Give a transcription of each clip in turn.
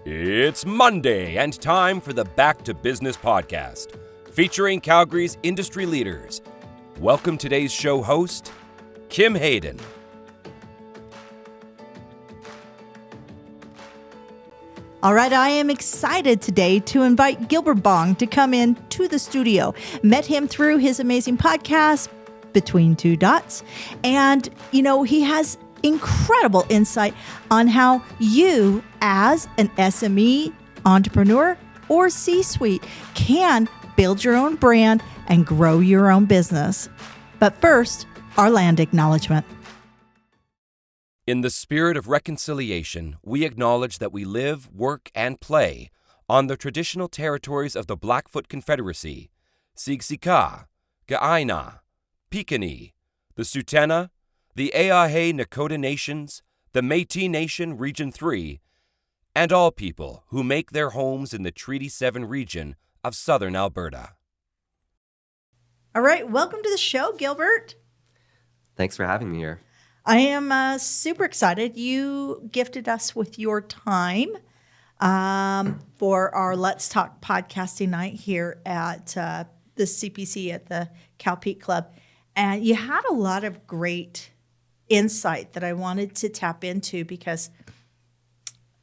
It's Monday and time for the Back to Business podcast, featuring Calgary's industry leaders. Welcome today's show host, Kim Hayden. All right, I am excited today to invite Gilbert Bong to come in to the studio. Met him through his amazing podcast, Between Two Dots. And, he has incredible insight on how you, as an SME, entrepreneur, or C-suite, can build your own brand and grow your own business. But first, our land acknowledgement. In the spirit of reconciliation, we acknowledge that we live, work, and play on the traditional territories of the Blackfoot Confederacy, Siksika, Ga'aina, Piikani, the Tsutena, the Eahe Nakota Nations, the Métis Nation Region 3, and all people who make their homes in the Treaty 7 region of southern Alberta. All right, welcome to the show, Gilbert. Thanks for having me here. I am super excited. You gifted us with your time for our Let's Talk podcasting night here at the CPC at the Cal Peak Club. And you had a lot of great insight that I wanted to tap into, because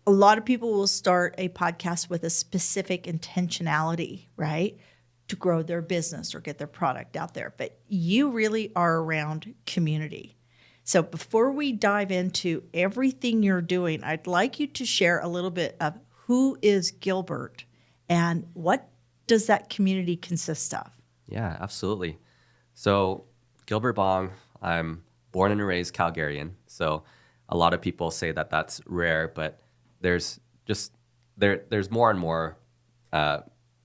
a lot of people will start a podcast with a specific intentionality, right, to grow their business or get their product out there. But you really are around community. So before we dive into everything you're doing, I'd like you to share a little bit of who is Gilbert and what does that community consist of? Yeah, absolutely. So Gilbert Bong, I'm born and raised Calgarian. So a lot of people say that that's rare, but there's more and more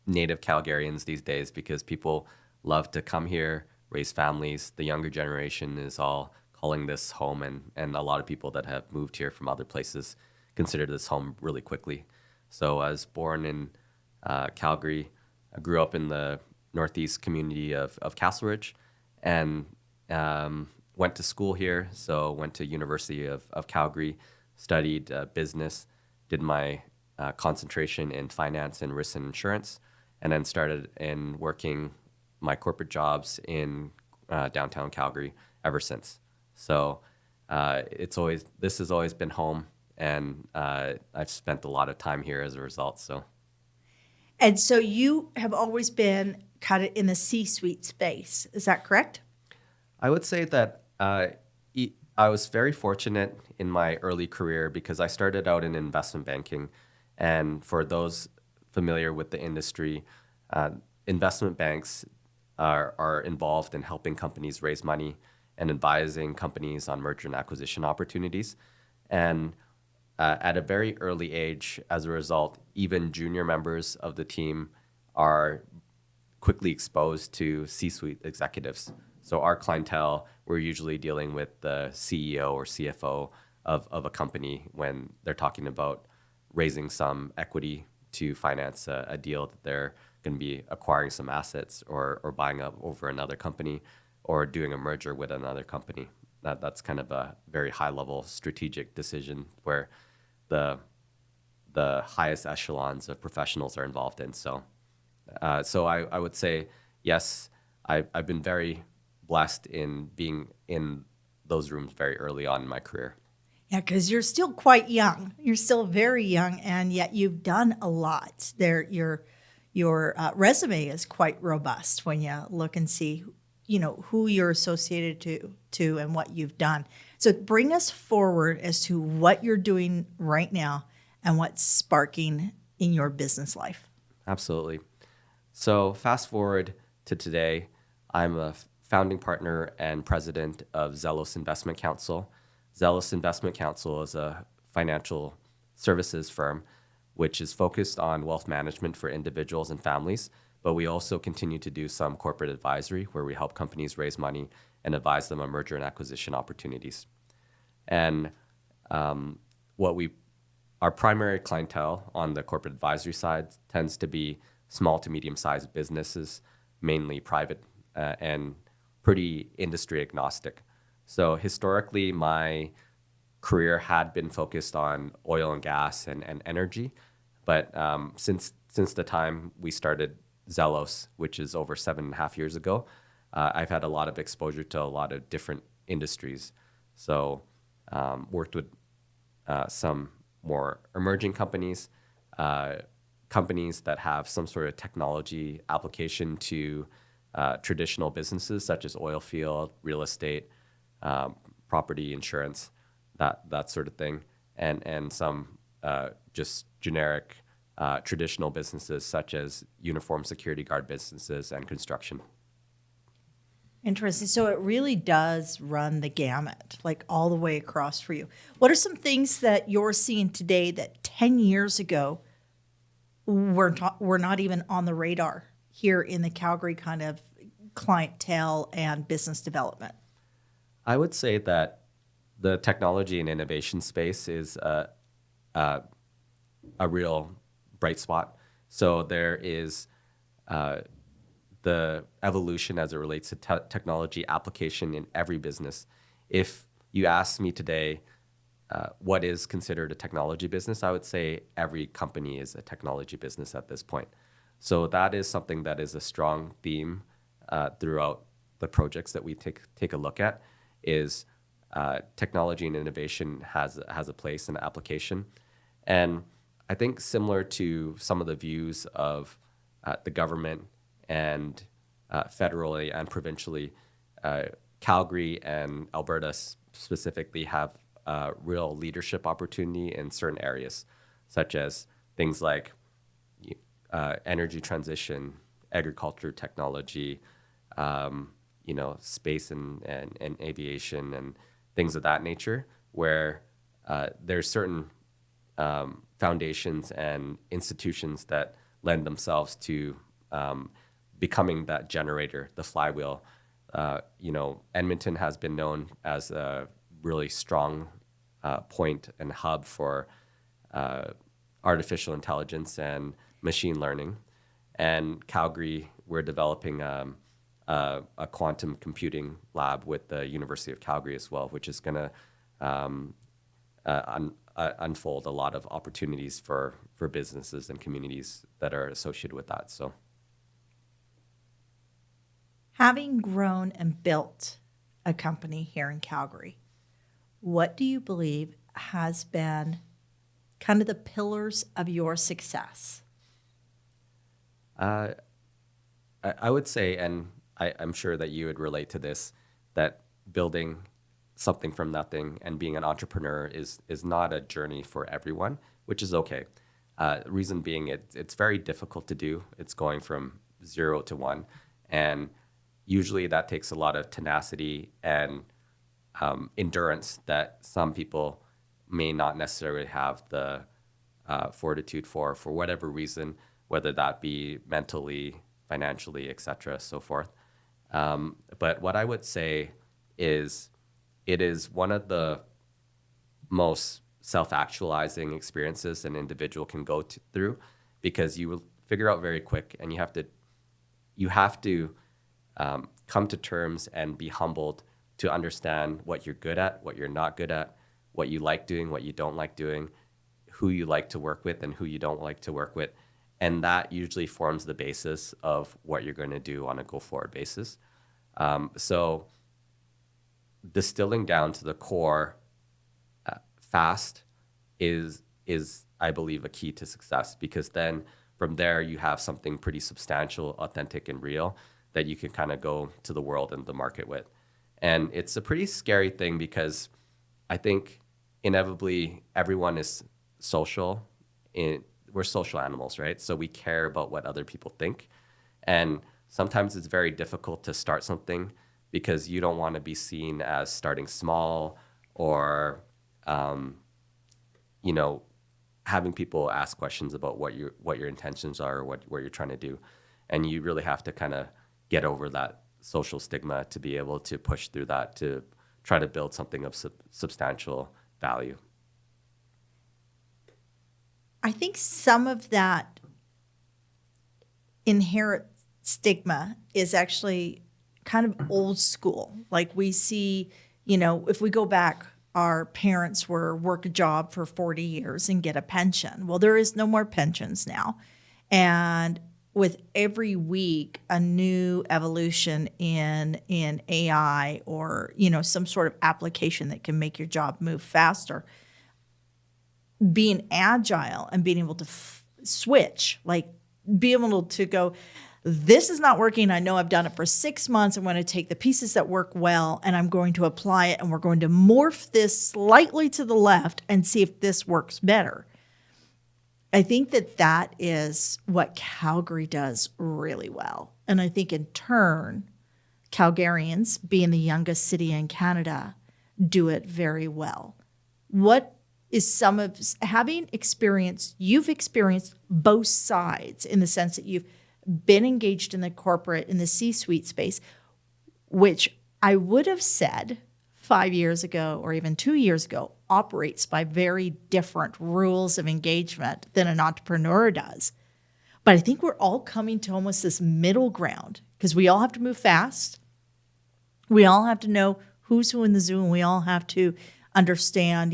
native Calgarians these days, because people love to come here, raise families. The younger generation is all calling this home, and a lot of people that have moved here from other places consider this home really quickly. So I was born in Calgary. I grew up in the northeast community of Castleridge, and went to school here. So went to University of Calgary, studied business, did my concentration in finance and risk and insurance, and then started in working my corporate jobs in downtown Calgary ever since. So this has always been home, and I've spent a lot of time here as a result. And so you have always been kind of in the C-suite space. Is that correct? I would say that I was very fortunate in my early career, because I started out in investment banking. And for those familiar with the industry, investment banks are involved in helping companies raise money and advising companies on merger and acquisition opportunities. And at a very early age, as a result, even junior members of the team are quickly exposed to C-suite executives. So our clientele, we're usually dealing with the CEO or CFO of a company when they're talking about raising some equity to finance a deal that they're going to be acquiring some assets or buying up over another company, or doing a merger with another company. That's kind of a very high-level strategic decision where the highest echelons of professionals are involved in. So I would say, yes, I've been very blessed in being in those rooms very early on in my career. Yeah, because you're still quite young. You're still very young, and yet you've done a lot. Your resume is quite robust when you look and see, who you're associated to and what you've done. So bring us forward as to what you're doing right now and what's sparking in your business life. Absolutely. So fast forward to today, I'm a founding partner and president of Zelos Investment Counsel. Zelos Investment Counsel is a financial services firm which is focused on wealth management for individuals and families, but we also continue to do some corporate advisory where we help companies raise money and advise them on merger and acquisition opportunities. And our primary clientele on the corporate advisory side tends to be small to medium-sized businesses, mainly private and pretty industry agnostic. So historically, my career had been focused on oil and gas and energy. But since the time we started Zelos, which is over 7.5 years ago, I've had a lot of exposure to a lot of different industries. So worked with some more emerging companies, companies that have some sort of technology application to traditional businesses such as oil field, real estate, property insurance, that sort of thing, and some just generic traditional businesses such as uniform security guard businesses and construction. Interesting. So it really does run the gamut, like all the way across for you. What are some things that you're seeing today that 10 years ago were not even on the radar here in the Calgary kind of clientele and business development? I would say that the technology and innovation space is a real bright spot. So there is the evolution as it relates to technology application in every business. If you ask me today, what is considered a technology business, I would say every company is a technology business at this point. So that is something that is a strong theme throughout the projects that we take a look at, is technology and innovation has a place and application. And I think similar to some of the views of the government and federally and provincially, Calgary and Alberta specifically have real leadership opportunity in certain areas, such as things like energy transition, agriculture technology, space and aviation and things of that nature, where there's certain foundations and institutions that lend themselves to becoming that generator, the flywheel. Edmonton has been known as a really strong point and hub for artificial intelligence and machine learning. And Calgary, we're developing a quantum computing lab with the University of Calgary as well, which is going to unfold a lot of opportunities for businesses and communities that are associated with that. So, having grown and built a company here in Calgary, what do you believe has been kind of the pillars of your success? I would say, and I'm sure that you would relate to this, that building something from nothing and being an entrepreneur is not a journey for everyone, which is okay. Reason being, it's very difficult to do. It's going from 0 to 1, and usually that takes a lot of tenacity and endurance that some people may not necessarily have the fortitude for whatever reason, whether that be mentally, financially, etc., so forth. But what I would say is it is one of the most self-actualizing experiences an individual can go through, because you will figure out very quick, and you have to come to terms and be humbled to understand what you're good at, what you're not good at, what you like doing, what you don't like doing, who you like to work with and who you don't like to work with. And that usually forms the basis of what you're going to do on a go-forward basis. So distilling down to the core fast is I believe a key to success, because then from there you have something pretty substantial, authentic, and real that you can kind of go to the world and the market with. And it's a pretty scary thing, because I think inevitably everyone is social. We're social animals, right? So we care about what other people think. And sometimes it's very difficult to start something because you don't want to be seen as starting small, or having people ask questions about what your intentions are, or what you're trying to do. And you really have to kind of get over that social stigma to be able to push through that, to try to build something of substantial value. I think some of that inherent stigma is actually kind of old school. Like we see, if we go back our parents work a job for 40 years and get a pension. Well, there is no more pensions now. And with every week, a new evolution in AI or, some sort of application that can make your job move faster, being agile and being able to switch, like be able to go, this is not working. I know I've done it for 6 months. I'm going to take the pieces that work well and I'm going to apply it and we're going to morph this slightly to the left and see if this works better. I think that is what Calgary does really well. And I think in turn, Calgarians, being the youngest city in Canada, do it very well. What is some of, you've experienced both sides in the sense that you've been engaged in the C-suite space, which I would have said 5 years ago or even 2 years ago operates by very different rules of engagement than an entrepreneur does. But I think we're all coming to almost this middle ground because we all have to move fast. We all have to know who's who in the zoo, and we all have to understand,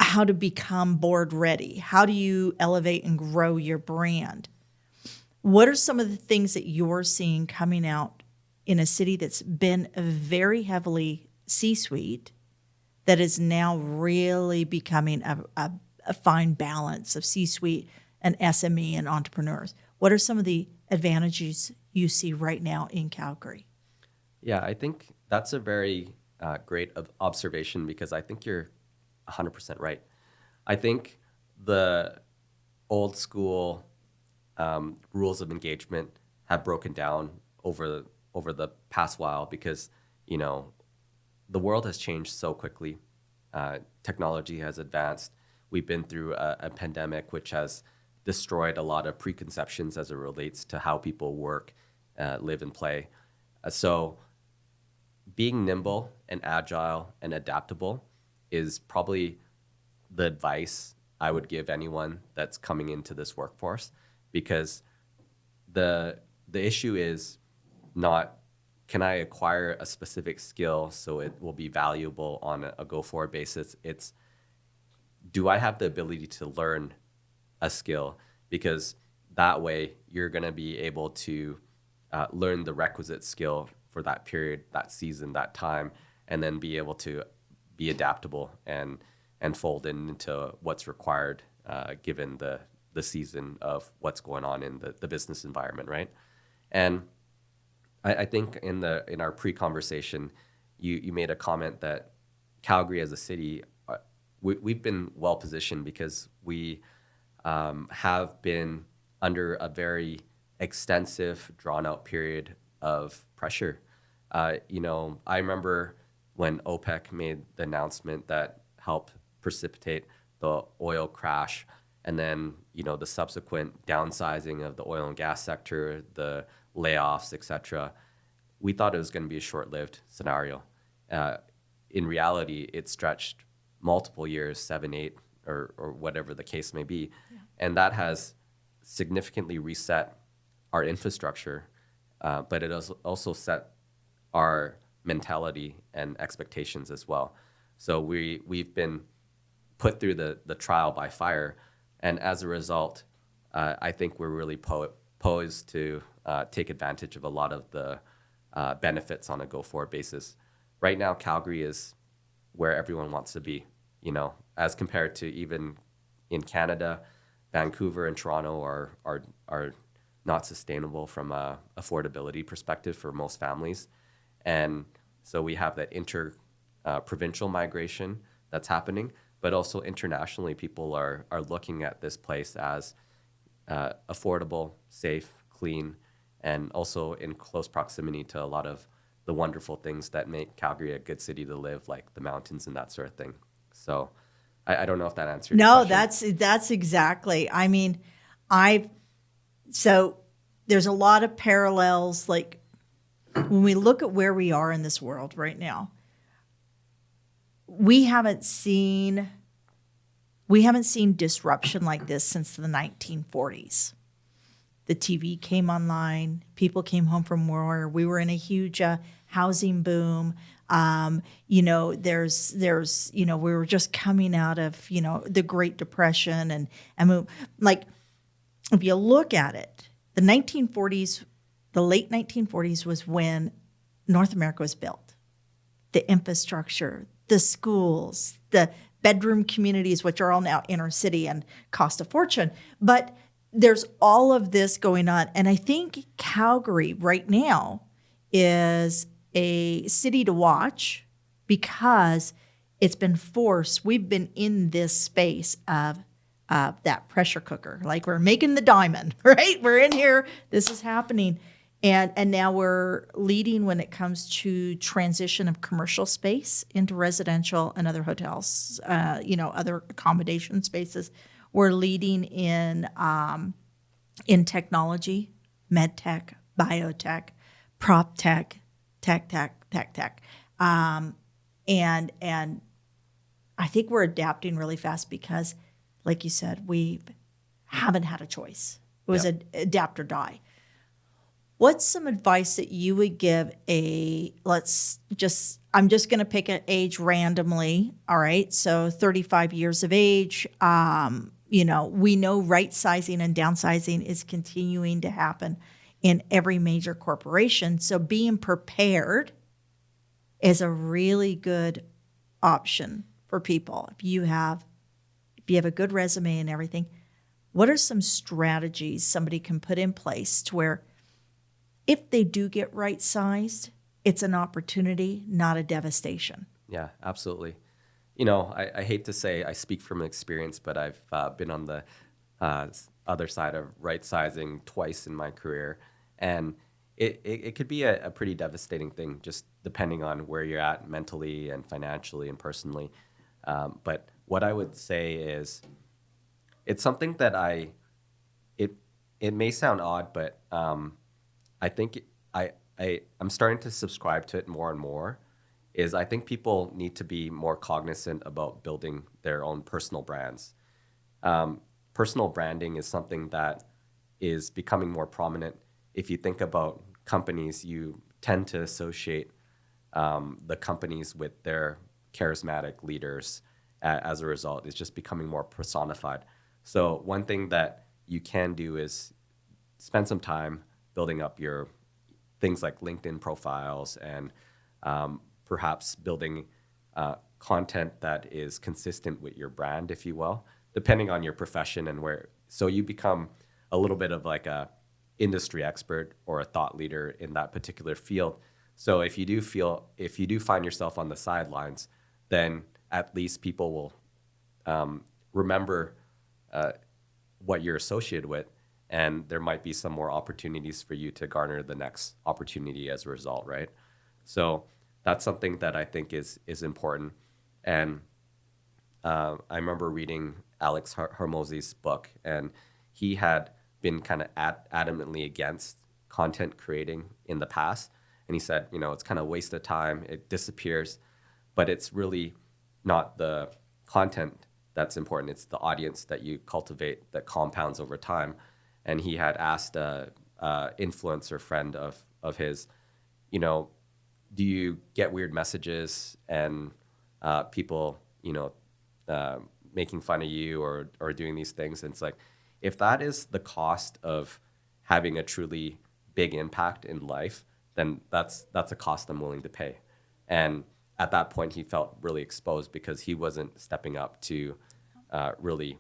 how to become board ready. How do you elevate and grow your brand? What are some of the things that you're seeing coming out in a city that's been very heavily C-suite that is now really becoming a fine balance of C-suite and SME and entrepreneurs? What are some of the advantages you see right now in Calgary? Yeah, I think that's a very great observation because I think you're 100% right. I think the old school rules of engagement have broken down over the past while because, the world has changed so quickly. Technology has advanced. We've been through a pandemic, which has destroyed a lot of preconceptions as it relates to how people work, live, and play. So being nimble and agile and adaptable is probably the advice I would give anyone that's coming into this workforce, because the issue is not, can I acquire a specific skill so it will be valuable on a go-forward basis? It's, do I have the ability to learn a skill? Because that way you're going to be able to learn the requisite skill for that period, that season, that time, and then be able to be adaptable and fold into what's required given the season of what's going on in the business environment, right? And I think in our pre-conversation, you made a comment that Calgary as a city, we've been well positioned because we have been under a very extensive, drawn-out period of pressure. I remember when OPEC made the announcement that helped precipitate the oil crash, and then the subsequent downsizing of the oil and gas sector, the layoffs, etc. We thought it was going to be a short-lived scenario. In reality, it stretched multiple years, 7, 8, or whatever the case may be, and that has significantly reset our infrastructure, but it has also set our mentality and expectations as well. So we've been put through the trial by fire, and as a result, I think we're really poised to take advantage of a lot of the benefits on a go-forward basis. Right now, Calgary is where everyone wants to be, as compared to even in Canada. Vancouver and Toronto are not sustainable from a affordability perspective for most families. And so we have that provincial migration that's happening, but also internationally, people are looking at this place as affordable, safe, clean, and also in close proximity to a lot of the wonderful things that make Calgary a good city to live, like the mountains and that sort of thing. So I don't know if that answers your question. No, that's exactly. I mean, so there's a lot of parallels. Like when we look at where we are in this world right now, we haven't seen disruption like this since the 1940s. The TV came online. People came home from war. We were in a huge housing boom. There's we were just coming out of, the Great Depression. And like, if you look at it, the late 1940s was when North America was built. The infrastructure, the schools, the bedroom communities, which are all now inner city and cost a fortune. But there's all of this going on. And I think Calgary right now is a city to watch because it's been forced. We've been in this space of that pressure cooker. Like, we're making the diamond, right? We're in here. This is happening. And now we're leading when it comes to transition of commercial space into residential and other hotels, other accommodation spaces. We're leading in technology, med tech, biotech, prop tech, tech. And I think we're adapting really fast because, like you said, we haven't had a choice. It was adapt or die. What's some advice that you would give I'm just going to pick an age randomly. All right. So 35 years of age. We know right sizing and downsizing is continuing to happen in every major corporation. So being prepared is a really good option for people. If you have a good resume and everything, what are some strategies somebody can put in place to where, if they do get right-sized, it's an opportunity, not a devastation? Yeah, absolutely. I hate to say I speak from experience, but I've been on the other side of right-sizing twice in my career. And it could be a pretty devastating thing, just depending on where you're at mentally and financially and personally. But what I would say is, it's something that it may sound odd, but I think I'm starting to subscribe to it more and more. I think people need to be more cognizant about building their own personal brands. Personal branding is something that is becoming more prominent. If you think about companies, you tend to associate the companies with their charismatic leaders. As a result, it's just becoming more personified. So one thing that you can do is spend some time building up your things like LinkedIn profiles and perhaps building content that is consistent with your brand, if you will, depending on your profession and where. So you become a little bit of like a industry expert or a thought leader in that particular field. So if you do find yourself on the sidelines, then at least people will remember what you're associated with. And there might be some more opportunities for you to garner the next opportunity as a result, right? So that's something that I think is important. And I remember reading Alex Hormozi's book, and he had been kind of adamantly against content creating in the past. And he said, it's kind of a waste of time. It disappears. But it's really not the content that's important. It's the audience that you cultivate that compounds over time. And he had asked a influencer friend of his, do you get weird messages and people, making fun of you or doing these things? And it's like, if that is the cost of having a truly big impact in life, then that's a cost I'm willing to pay. And at that point, he felt really exposed because he wasn't stepping up to really,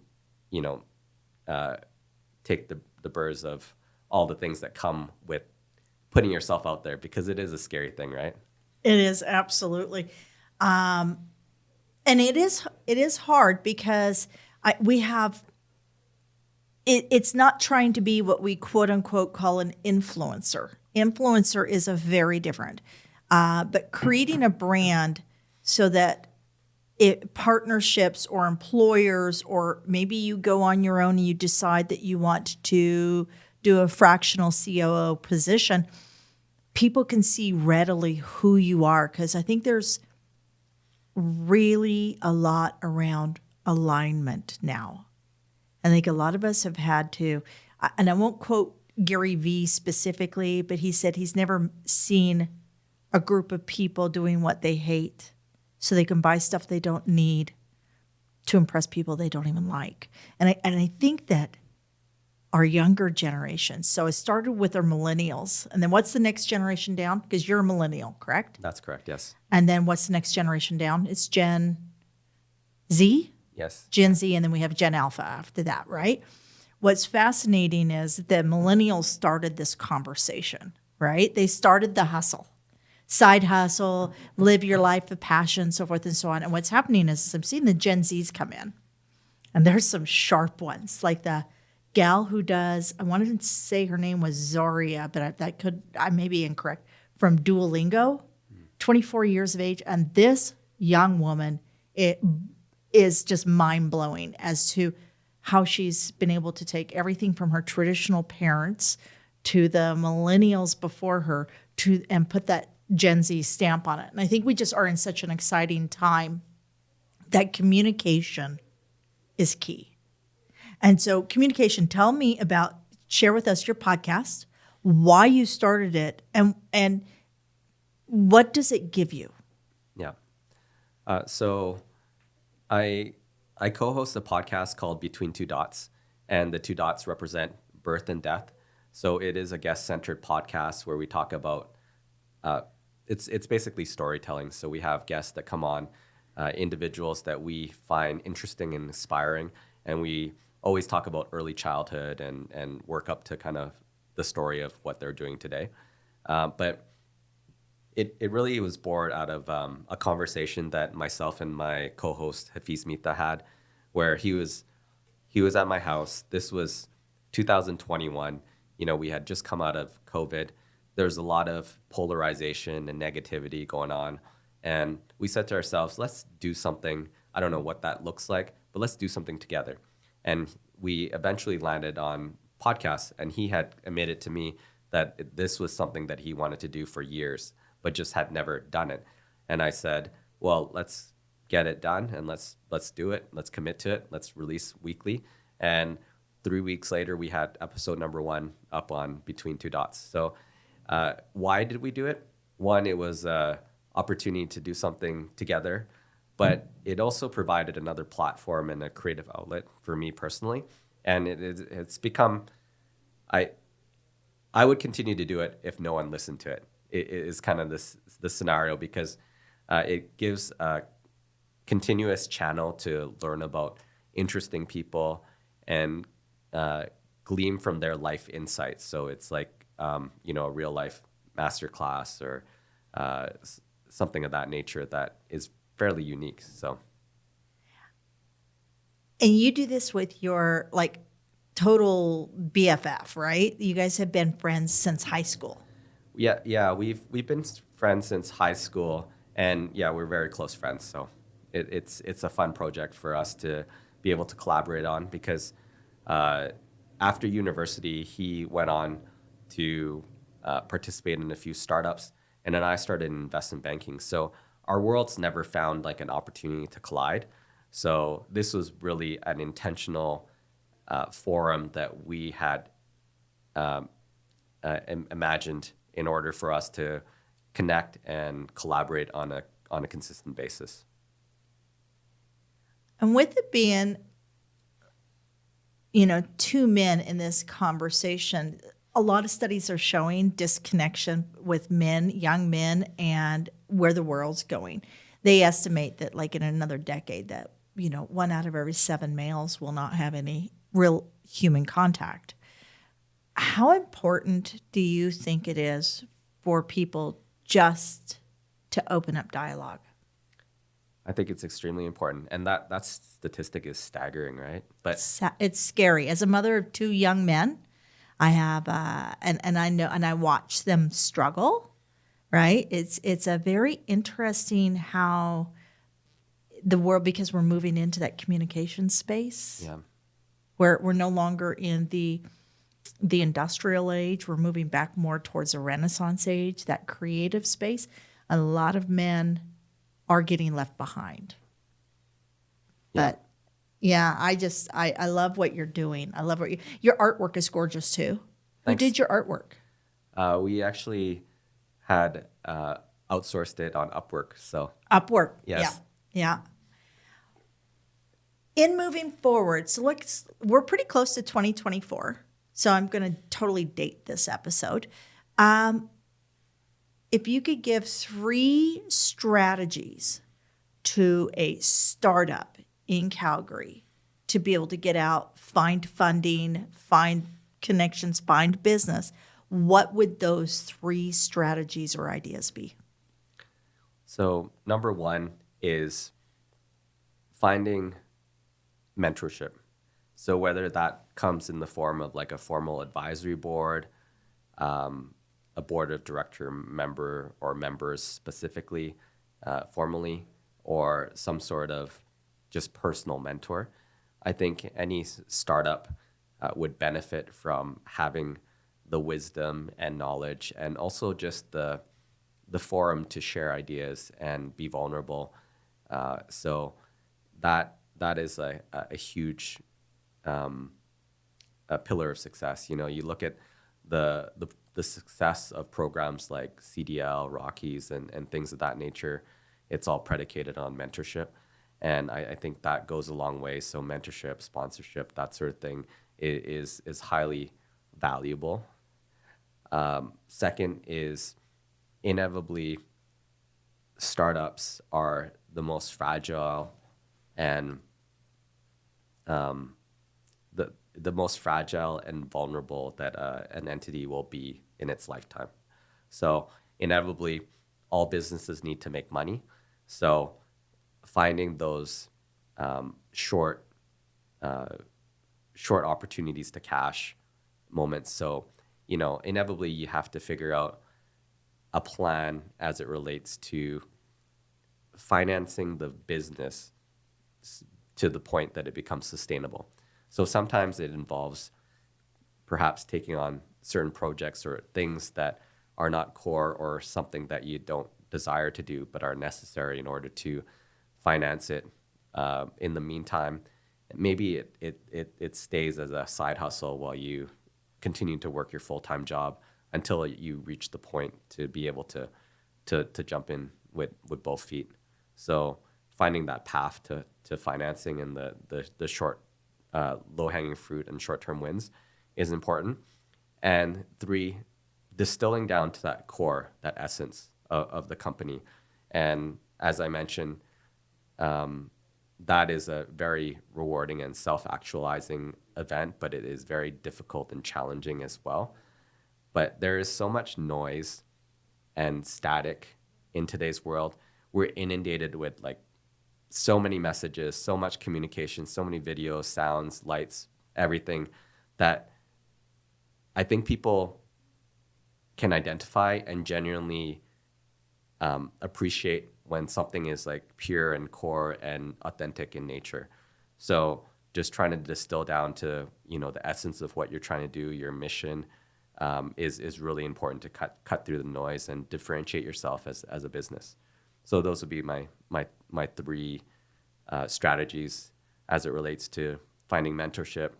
take the burrs of all the things that come with putting yourself out there, because it is a scary thing, right? It is, absolutely. And it is hard because it's not trying to be what we quote unquote call an influencer. Influencer is a very different, but creating a brand so that partnerships or employers, or maybe you go on your own and you decide that you want to do a fractional COO position, people can see readily who you are. Because I think there's really a lot around alignment now. I think a lot of us have had to, and I won't quote Gary Vee specifically, but he said he's never seen a group of people doing what they hate so they can buy stuff they don't need to impress people they don't even like. And I think that our younger generation, so it started with our millennials, and then what's the next generation down? Because you're a millennial, correct? That's correct, yes. And then what's the next generation down? It's Gen Z? Yes. Gen Z, and then we have Gen Alpha after that, right? What's fascinating is that millennials started this conversation, right? They started the hustle, side hustle, live your life of passion, so forth and so on. And what's happening is I'm seeing the Gen Zs come in, and there's some sharp ones, like the gal who does, I wanted to say her name was Zoria, but I may be incorrect, from Duolingo, 24 years of age. And this young woman, it is just mind-blowing as to how she's been able to take everything from her traditional parents to the millennials before her and put that Gen Z stamp on it. And I think we just are in such an exciting time that communication is key. And so communication, share with us your podcast, why you started it, and what does it give you? Yeah. So I co-host a podcast called Between Two Dots, and the two dots represent birth and death. So it is a guest-centered podcast where we talk about, it's basically storytelling. So we have guests that come on, individuals that we find interesting and inspiring, and we always talk about early childhood and work up to kind of the story of what they're doing today. But it really was born out of a conversation that myself and my co-host Hafiz Mita had, where he was at my house. This was 2021. We had just come out of COVID. There's a lot of polarization and negativity going on. And we said to ourselves, let's do something. I don't know what that looks like, but let's do something together. And we eventually landed on podcasts, and he had admitted to me that this was something that he wanted to do for years, but just had never done it. And I said, well, let's get it done, and let's do it. Let's commit to it. Let's release weekly. And 3 weeks later, we had episode number 1 up on Between Two Dots. So why did we do it? One, it was an opportunity to do something together, but it also provided another platform and a creative outlet for me personally. And it's become, I would continue to do it if no one listened to it. It is kind of the scenario, because it gives a continuous channel to learn about interesting people and glean from their life insights. So it's like, a real life masterclass or something of that nature that is fairly unique. So, and you do this with your total BFF, right? You guys have been friends since high school. Yeah, we've been friends since high school, and yeah, we're very close friends. So it's a fun project for us to be able to collaborate on, because after university, he went on to participate in a few startups, and then I started in investment banking. So our worlds never found an opportunity to collide. So this was really an intentional forum that we had imagined in order for us to connect and collaborate on a consistent basis. And with it being, two men in this conversation, a lot of studies are showing disconnection with young men, and where the world's going. They estimate that in another decade that, 1 out of every 7 males will not have any real human contact. How important do you think it is for people just to open up dialogue? I think it's extremely important, and that statistic is staggering, right? But it's scary. As a mother of 2 young men, I have, and I know, and I watch them struggle. Right? It's a very interesting how the world, because we're moving into that communication space, where we're no longer in the industrial age. We're moving back more towards the Renaissance age, that creative space. A lot of men are getting left behind. Yeah. But yeah, I love what you're doing. I love your artwork is gorgeous too. Thanks. Who did your artwork? We actually had a outsourced it on Upwork. So Upwork. yes. Yeah. In moving forward, so we're pretty close to 2024. So I'm going to totally date this episode. If you could give 3 strategies to a startup in Calgary to be able to get out, find funding, find connections, find business, what would those 3 strategies or ideas be? So number 1 is finding mentorship. So whether that comes in the form of like a formal advisory board, a board of director member or members specifically, formally, or some sort of just personal mentor. I think any startup would benefit from having the wisdom and knowledge, and also just the forum to share ideas and be vulnerable. So that is a huge a pillar of success. You know, you look at the success of programs like CDL, Rockies, and things of that nature. It's all predicated on mentorship, and I think that goes a long way. So mentorship, sponsorship, that sort of thing is highly valuable. Second is inevitably startups are the most fragile and the most fragile and vulnerable that an entity will be in its lifetime. So inevitably, all businesses need to make money. So finding those short opportunities to cash moments. So, you know, inevitably you have to figure out a plan as it relates to financing the business to the point that it becomes sustainable. So sometimes it involves perhaps taking on certain projects or things that are not core or something that you don't desire to do but are necessary in order to finance it. In the meantime, maybe it stays as a side hustle while you continue to work your full-time job until you reach the point to be able to jump in with both feet. So finding that path to financing and the short low-hanging fruit and short-term wins is important. And 3, distilling down to that core, that essence of the company. And as I mentioned, that is a very rewarding and self-actualizing event, but it is very difficult and challenging as well. But there is so much noise and static in today's world. We're inundated with like so many messages, so much communication, so many videos, sounds, lights, everything, that I think people can identify and genuinely appreciate when something is like pure and core and authentic in nature. So just trying to distill down to, you know, the essence of what you're trying to do, your mission, is really important to cut through the noise and differentiate yourself as a business. So those would be my 3 strategies as it relates to finding mentorship,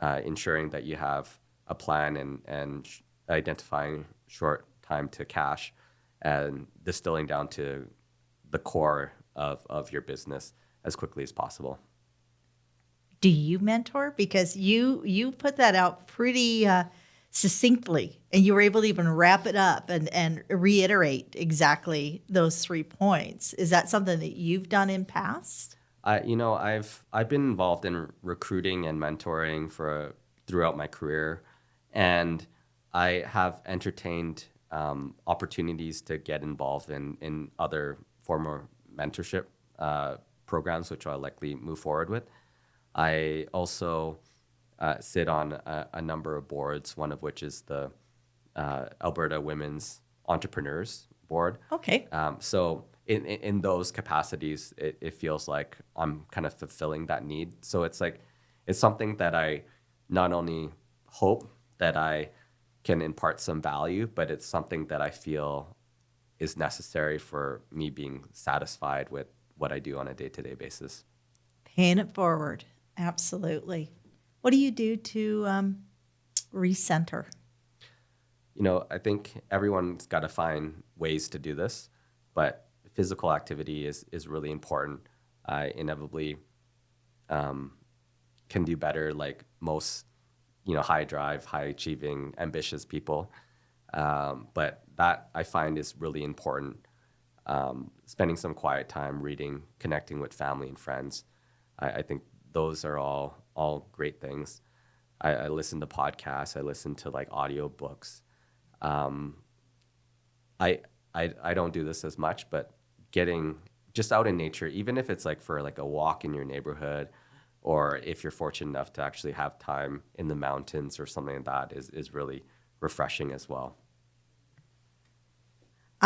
ensuring that you have a plan and identifying short time to cash, and distilling down to the core of your business as quickly as possible. Do you mentor? Because you put that out pretty succinctly, and you were able to even wrap it up and reiterate exactly those 3 points. Is that something that you've done in past? I've been involved in recruiting and mentoring throughout my career, and I have entertained opportunities to get involved in other former mentorship programs, which I'll likely move forward with. I also sit on a number of boards, one of which is the Alberta Women's Entrepreneurs Board. Okay. So in those capacities, it feels like I'm kind of fulfilling that need. So it's something that I not only hope that I can impart some value, but it's something that I feel is necessary for me being satisfied with what I do on a day-to-day basis. Paying it forward. Absolutely. What do you do to recenter? I think everyone's got to find ways to do this. but physical activity is really important. I inevitably can do better, like most, high drive, high achieving, ambitious people. But that I find is really important. Spending some quiet time reading, connecting with family and friends. I think those are all great things. I listen to podcasts. I listen to like audiobooks. I don't do this as much, but getting just out in nature, even if it's like for like a walk in your neighborhood, or if you're fortunate enough to actually have time in the mountains or something like that, is really refreshing as well.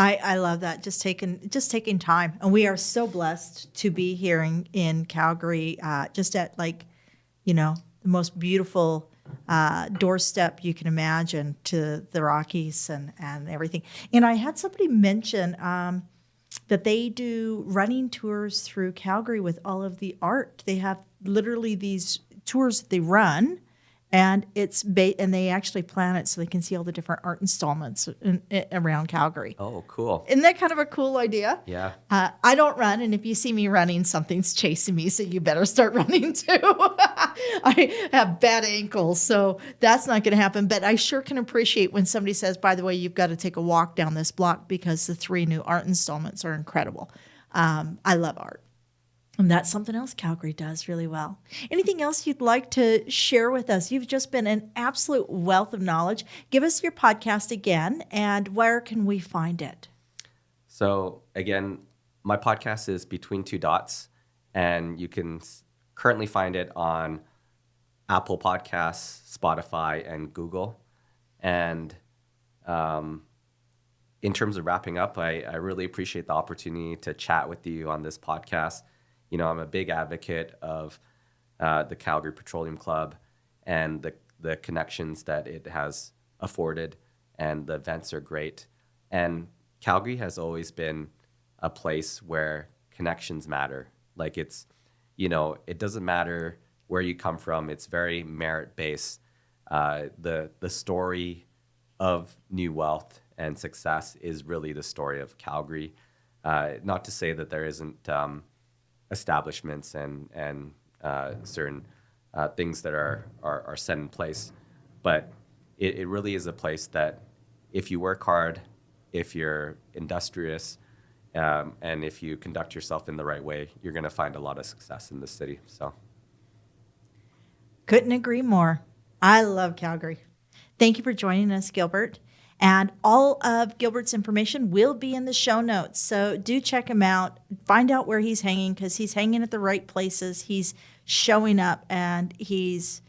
I love that. Just taking time. And we are so blessed to be here in Calgary, just at the most beautiful doorstep you can imagine to the Rockies and everything. And I had somebody mention that they do running tours through Calgary with all of the art. They have literally these tours that they run, and and they actually plan it so they can see all the different art installments around Calgary. Oh, cool. Isn't that kind of a cool idea? Yeah. I don't run, and if you see me running, something's chasing me, so you better start running too. I have bad ankles, so that's not going to happen. But I sure can appreciate when somebody says, by the way, you've got to take a walk down this block because the 3 new art installments are incredible. I love art. And that's something else Calgary does really well. Anything else you'd like to share with us? You've just been an absolute wealth of knowledge. Give us your podcast again, and where can we find it? So again, my podcast is Between Two Dots, and you can currently find it on Apple Podcasts, Spotify, and Google. And in terms of wrapping up, I really appreciate the opportunity to chat with you on this podcast. I'm a big advocate of the Calgary Petroleum Club and the connections that it has afforded, and the events are great. And Calgary has always been a place where connections matter. Like it doesn't matter where you come from. It's very merit-based. The story of new wealth and success is really the story of Calgary. Not to say that there isn't establishments and certain things that are set in place, but it really is a place that if you work hard, if you're industrious, and if you conduct yourself in the right way, you're going to find a lot of success in this city. So, couldn't agree more. I love Calgary. Thank you for joining us, Gilbert. And all of Gilbert's information will be in the show notes. So do check him out. Find out where he's hanging, because he's hanging at the right places. He's showing up, and he's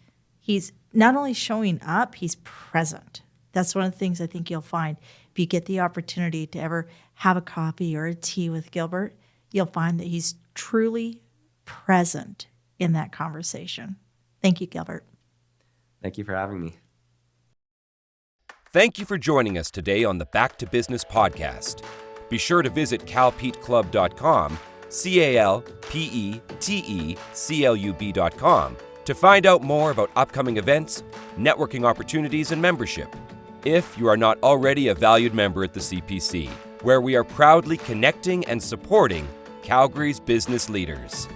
not only showing up, he's present. That's one of the things I think you'll find. If you get the opportunity to ever have a coffee or a tea with Gilbert, you'll find that he's truly present in that conversation. Thank you, Gilbert. Thank you for having me. Thank you for joining us today on the Back to Business podcast. Be sure to visit calpeteclub.com, calpeteclub.com, to find out more about upcoming events, networking opportunities, and membership. If you are not already a valued member at the CPC, where we are proudly connecting and supporting Calgary's business leaders.